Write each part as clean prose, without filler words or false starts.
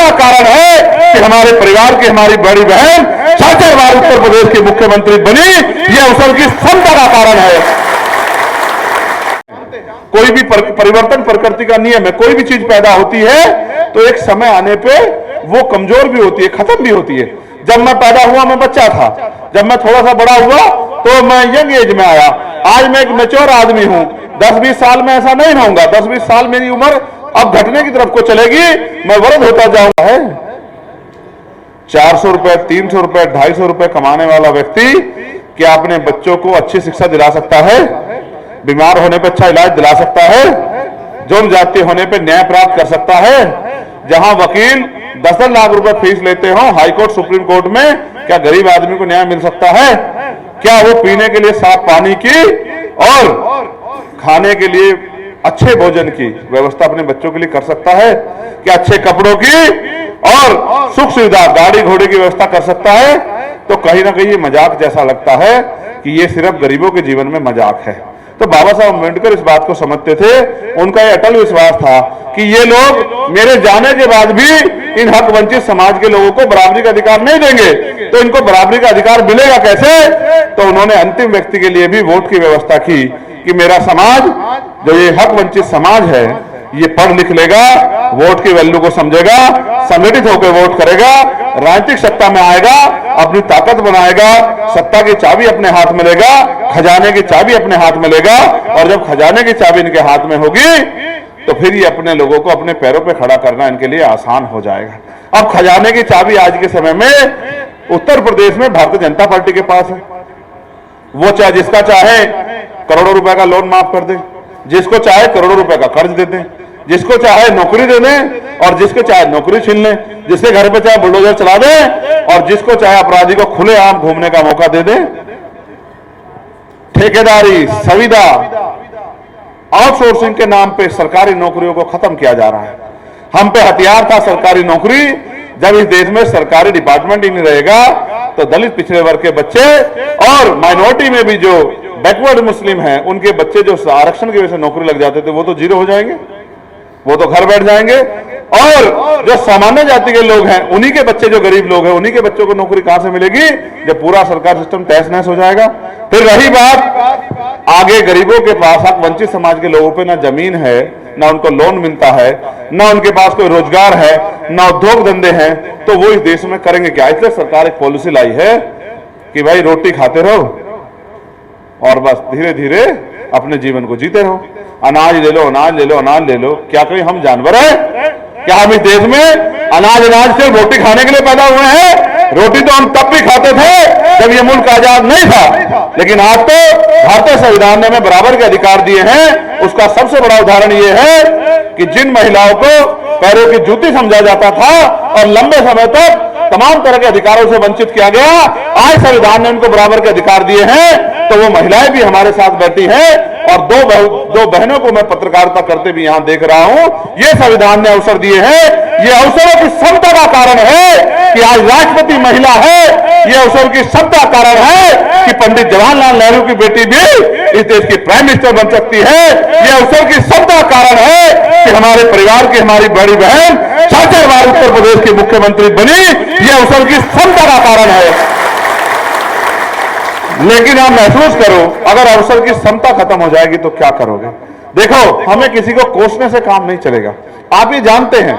का कारण है कि हमारे परिवार की हमारी बड़ी बहन 4 बार उत्तर प्रदेश की मुख्यमंत्री बनी। यह अवसर की क्षमता का कारण है। कोई भी परिवर्तन प्रकृति का नियम है। कोई भी चीज पैदा होती है तो एक समय आने पे वो कमजोर भी होती है, खत्म भी होती है। जब मैं पैदा हुआ मैं बच्चा था, जब मैं थोड़ा सा बड़ा हुआ तो मैं यंग एज में आया। आज मैं एक मैच्योर आदमी हूं। 10-20 साल में ऐसा नहीं रहूंगा। 10-20 साल मेरी उम्र अब घटने की तरफ को चलेगी, मैं वृद्ध होता जाऊंगा। है 400 रुपए, 300 रुपए, 250 रुपए कमाने वाला व्यक्ति क्या अपने बच्चों को अच्छी शिक्षा दिला सकता है? बीमार होने पर अच्छा इलाज दिला सकता है? जुर्म जाति होने पर न्याय प्राप्त कर सकता है? जहां वकील 10 लाख रुपए फीस लेते हो हाई कोर्ट सुप्रीम कोर्ट में, क्या गरीब आदमी को न्याय मिल सकता है? क्या वो पीने के लिए साफ पानी की और खाने के लिए अच्छे भोजन की व्यवस्था अपने बच्चों के लिए कर सकता है? क्या अच्छे कपड़ों की और सुख सुविधा गाड़ी घोड़े की व्यवस्था कर सकता है? तो कहीं ना कहीं ये मजाक जैसा लगता है कि ये सिर्फ गरीबों के जीवन में मजाक है। तो बाबा साहब अम्बेडकर इस बात को समझते थे। उनका यह अटल विश्वास था कि ये लोग मेरे जाने के बाद भी इन हक वंचित समाज के लोगों को बराबरी का अधिकार नहीं देंगे, तो इनको बराबरी का अधिकार मिलेगा कैसे? तो उन्होंने अंतिम व्यक्ति के लिए भी वोट की व्यवस्था की कि मेरा समाज, जो ये हक वंचित समाज है, ये पढ़ लिख लेगा, वोट की वैल्यू को समझेगा, संगठित होकर वोट करेगा, राजनीतिक सत्ता में आएगा, अपनी ताकत बनाएगा, सत्ता की चाबी अपने हाथ में लेगा, खजाने की चाबी अपने हाथ में लेगा। और जब खजाने की चाबी इनके हाथ में होगी तो फिर ये अपने लोगों को अपने पैरों पे खड़ा करना इनके लिए आसान हो जाएगा। अब खजाने की चाबी आज के समय में उत्तर प्रदेश में भारतीय जनता पार्टी के पास है। वो चाहे जिसका चाहे करोड़ों रुपए का लोन माफ कर दे, जिसको चाहे करोड़ों रुपए का कर्ज दे दें, जिसको चाहे नौकरी दे दें और जिसको चाहे नौकरी छीन लें, जिसके घर पे चाहे बुलडोजर चला दें और जिसको चाहे अपराधी को खुलेआम घूमने का मौका दे दें। ठेकेदारी, संविदा, आउटसोर्सिंग के नाम पे सरकारी नौकरियों को खत्म किया जा रहा है। हम पे हथियार था सरकारी नौकरी। जब इस देश में सरकारी डिपार्टमेंट ही नहीं रहेगा तो दलित पिछड़े वर्ग के बच्चे और माइनॉरिटी में भी जो बैकवर्ड मुस्लिम हैं उनके बच्चे जो आरक्षण की वजह से नौकरी लग जाते थे वो तो जीरो हो जाएंगे, वो तो घर बैठ जाएंगे। और जो सामान्य जाति के लोग हैं उन्हीं के बच्चे, जो गरीब लोग हैं उन्हीं के बच्चों को नौकरी कहां से मिलेगी जब पूरा सरकार सिस्टम तहस नहस हो जाएगा। फिर रही बात आगे गरीबों के पास, हक वंचित समाज के लोगों पे ना जमीन है, ना उनको लोन मिलता है, ना उनके पास कोई रोजगार है, ना उद्योग धंधे हैं, तो वो इस देश में करेंगे क्या? इसलिए सरकार एक पॉलिसी लाई है कि भाई रोटी खाते रहो और बस धीरे धीरे अपने जीवन को जीते रहो। अनाज ले लो, अनाज ले लो, अनाज ले लो। क्या कोई हम जानवर हैं? क्या हम इस देश में अनाज से रोटी खाने के लिए पैदा हुए हैं? रोटी तो हम तब भी खाते थे जब ये मुल्क आजाद नहीं था, लेकिन आज तो भारतीय संविधान ने हमें बराबर के अधिकार दिए हैं। उसका सबसे बड़ा उदाहरण ये है कि जिन महिलाओं को पैरों की जूती समझा जाता था और लंबे समय तक तमाम तरह के अधिकारों से वंचित किया गया, आज संविधान ने उनको बराबर के अधिकार दिए हैं। तो वो महिलाएं भी हमारे साथ बैठी हैं और दो बहनों को मैं पत्रकारिता करते भी यहां देख रहा हूं। ये संविधान ने अवसर दिए हैं। ये अवसरों की क्षमता का कारण है कि आज राष्ट्रपति महिला है। ये अवसर की क्षमता का कारण है कि पंडित जवाहरलाल नेहरू की बेटी भी इस देश की प्राइम मिनिस्टर बन सकती है। ये अवसर की क्षमता का कारण है कि हमारे परिवार की हमारी बड़ी बहन 4 बार उत्तर प्रदेश की मुख्यमंत्री बनी। ये अवसर की क्षमता का कारण है। लेकिन आप महसूस करो, अगर अवसर की क्षमता खत्म हो जाएगी तो क्या करोगे? देखो, हमें किसी को कोसने से काम नहीं चलेगा। आप ये जानते हैं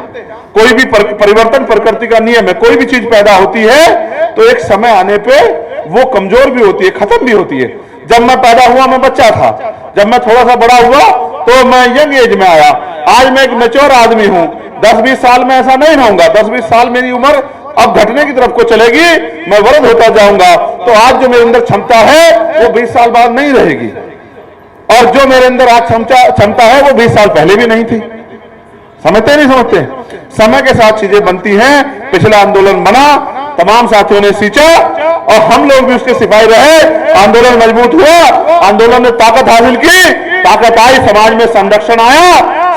कोई भी परिवर्तन प्रकृति का नियम है। कोई भी चीज पैदा होती है तो एक समय आने पे वो कमजोर भी होती है, खत्म भी होती है। जब मैं पैदा हुआ मैं बच्चा था, जब मैं थोड़ा सा बड़ा हुआ तो मैं यंग एज में आया। आज मैं एक मैच्योर आदमी हूं। 10-20 साल में ऐसा नहीं रहूंगा। 10-20 साल मेरी उम्र अब घटने की तरफ को चलेगी, मैं वृद्ध होता जाऊंगा। तो आज जो मेरे अंदर क्षमता है वो 20 साल बाद नहीं रहेगी, और जो मेरे अंदर आज क्षमता है वो 20 साल पहले भी नहीं थी। समझते नहीं समझते? समय के साथ चीजें बनती हैं। पिछला आंदोलन बना, तमाम साथियों ने सींचा और हम लोग भी उसके सिपाही रहे। आंदोलन मजबूत हुआ, आंदोलन ने ताकत हासिल की, ताकत आई, समाज में संरक्षण आया,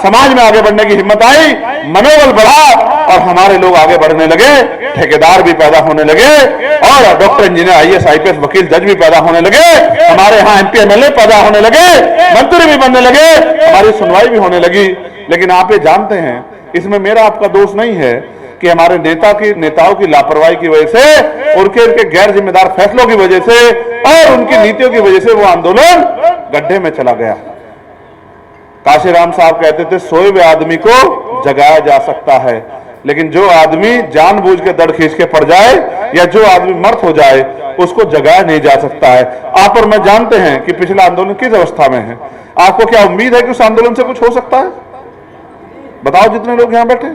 समाज में आगे बढ़ने की हिम्मत आई, मनोबल बढ़ा और हमारे लोग आगे बढ़ने लगे। ठेकेदार भी पैदा होने लगे और डॉक्टर, इंजीनियर, IAS, IPS, वकील, जज भी पैदा होने लगे। हमारे यहाँ MP, MLA पैदा होने लगे, मंत्री भी बनने लगे, हमारी सुनवाई भी होने लगी। लेकिन आप ये जानते हैं, इसमें मेरा आपका दोष नहीं है कि हमारे नेताओं की लापरवाही की वजह से, उनके गैर जिम्मेदार फैसलों की वजह से और उनकी नीतियों की वजह से वो आंदोलन गड्ढे में चला गया। काशीराम साहब कहते थे, सोए हुए आदमी को जगाया जा सकता है, लेकिन जो आदमी जानबूझ के दड़ खींच के पड़ जाए या जो आदमी मर्द हो जाए उसको जगाया नहीं जा सकता है। आप और मैं जानते हैं कि पिछला आंदोलन किस अवस्था में है। आपको क्या उम्मीद है कि उस आंदोलन से कुछ हो सकता है? बताओ जितने लोग यहां बैठे,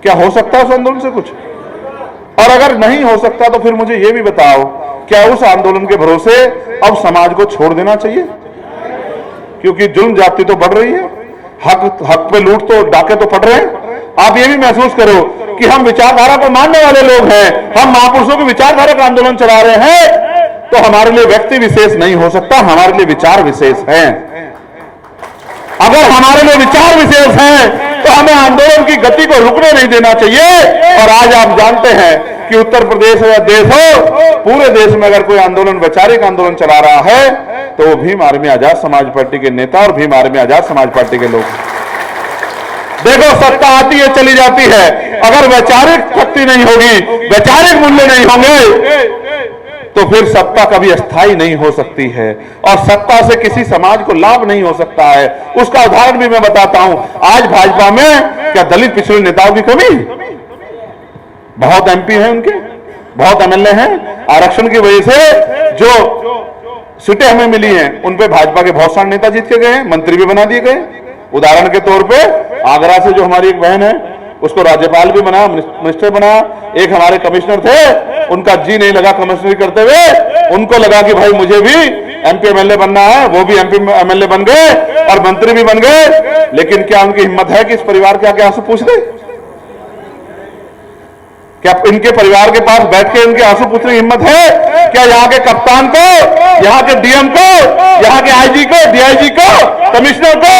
क्या हो सकता है उस आंदोलन से कुछ? और अगर नहीं हो सकता तो फिर मुझे यह भी बताओ, क्या उस आंदोलन के भरोसे अब समाज को छोड़ देना चाहिए? क्योंकि जुल्म जाति तो बढ़ रही है, हक पे लूट तो डाके तो पड़ रहे हैं। आप ये भी महसूस करो कि हम विचारधारा को मानने वाले लोग हैं, हम महापुरुषों की विचारधारा का आंदोलन चला रहे हैं, तो हमारे लिए व्यक्ति विशेष नहीं हो सकता, हमारे लिए विचार विशेष हैं। अगर हमारे लिए विचार विशेष हैं तो हमें आंदोलन की गति को रुकने नहीं देना चाहिए। और आज आप जानते हैं कि उत्तर प्रदेश या देश हो, पूरे देश में अगर कोई आंदोलन, वैचारिक आंदोलन चला रहा है तो वो भीम आर्मी आजाद समाज पार्टी के नेता और भीम आर्मी आजाद समाज पार्टी के लोग। देखो, सत्ता आती है चली जाती है, अगर वैचारिक शक्ति नहीं होगी, वैचारिक मूल्य नहीं होंगे तो फिर सत्ता कभी अस्थायी नहीं हो सकती है और सत्ता से किसी समाज को लाभ नहीं हो सकता है। उसका उदाहरण भी मैं बताता हूं। आज भाजपा में क्या दलित पिछड़े नेताओं की कमी? बहुत एमपी हैं उनके, बहुत एमएलए हैं। आरक्षण की वजह से जो सीटें हमें मिली हैं उन पे भाजपा के बहुत सारे नेता जीत के गए, मंत्री भी बना दिए गए। उदाहरण के तौर पे आगरा से जो हमारी एक बहन है उसको राज्यपाल भी बना, मिनिस्टर बना। एक हमारे कमिश्नर थे, उनका जी नहीं लगा कमिश्नरी करते हुए, उनको लगा कि भाई मुझे भी एमपी एमएलए बनना है, वो भी एमपी एमएलए बन गए और मंत्री भी बन गए। लेकिन क्या उनकी हिम्मत है कि इस परिवार के आगे आंसू पूछ दे? क्या इनके परिवार के पास बैठ के इनके आंसू पूछने की हिम्मत है? क्या यहाँ के कप्तान को, यहाँ के डीएम को, यहाँ के आईजी को, डीआईजी को, कमिश्नर को